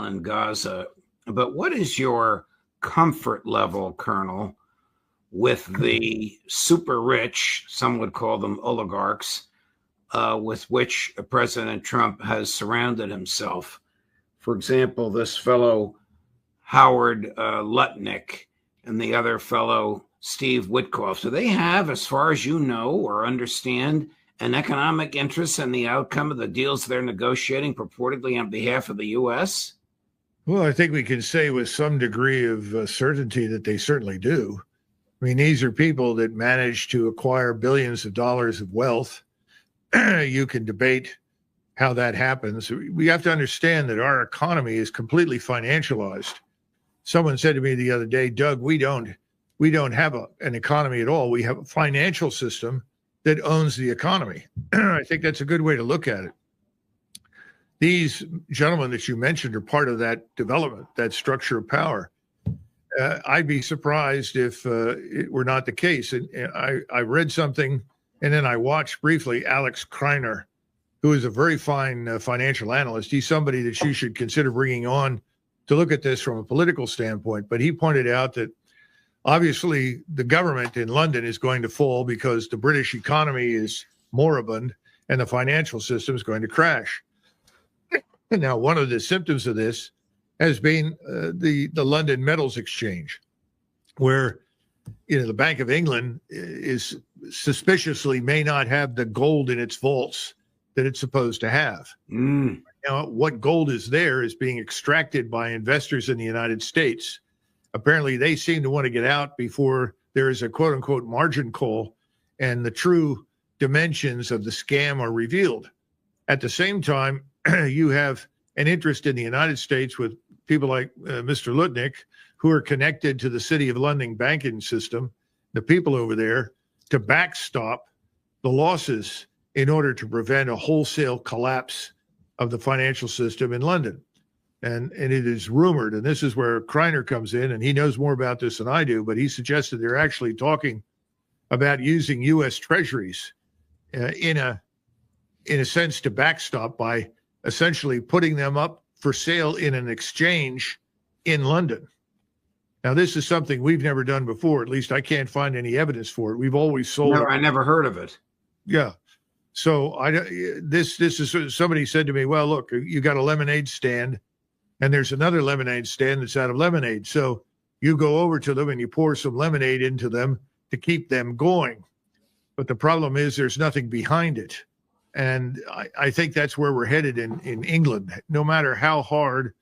in Gaza. But what is your comfort level, Colonel, with the super rich, some would call them oligarchs, with which President Trump has surrounded himself? For example, this fellow, Howard Lutnick, and the other fellow, Steve Witkoff. Do they have, as far as you know or understand, an economic interest in the outcome of the deals they're negotiating purportedly on behalf of the U.S.? Well, I think we can say with some degree of certainty that they certainly do. I mean, these are people that manage to acquire billions of dollars of wealth. You can debate how that happens. We have to understand that our economy is completely financialized. Someone said to me the other day, Doug, we don't have an economy at all. We have a financial system that owns the economy. I think that's a good way to look at it. These gentlemen that you mentioned are part of that development, that structure of power. I'd be surprised if it were not the case. And I read something, and then I watched briefly Alex Kreiner, who is a very fine financial analyst. He's somebody that you should consider bringing on to look at this from a political standpoint. But he pointed out that obviously the government in London is going to fall because the British economy is moribund and the financial system is going to crash. Now, one of the symptoms of this has been the London Metals Exchange, where the Bank of England is suspiciously may not have the gold in its vaults that it's supposed to have. Now, what gold is there is being extracted by investors in the United States. Apparently, they seem to want to get out before there is a quote-unquote margin call and the true dimensions of the scam are revealed. At the same time, you have an interest in the United States with people like Mr. Lutnick, who are connected to the City of London banking system, the people over there, to backstop the losses in order to prevent a wholesale collapse of the financial system in London. And it is rumored, and this is where Kreiner comes in, and he knows more about this than I do, but he suggested they're actually talking about using U.S. treasuries in a sense to backstop by essentially putting them up for sale in an exchange in London. Now, this is something we've never done before. At least I can't find any evidence for it. We've always sold. No, I never heard of it. Yeah. So this is somebody said to me, well, look, you got a lemonade stand and there's another lemonade stand that's out of lemonade. So you go over to them and you pour some lemonade into them to keep them going. But the problem is there's nothing behind it. And I think that's where we're headed in England. No matter how hard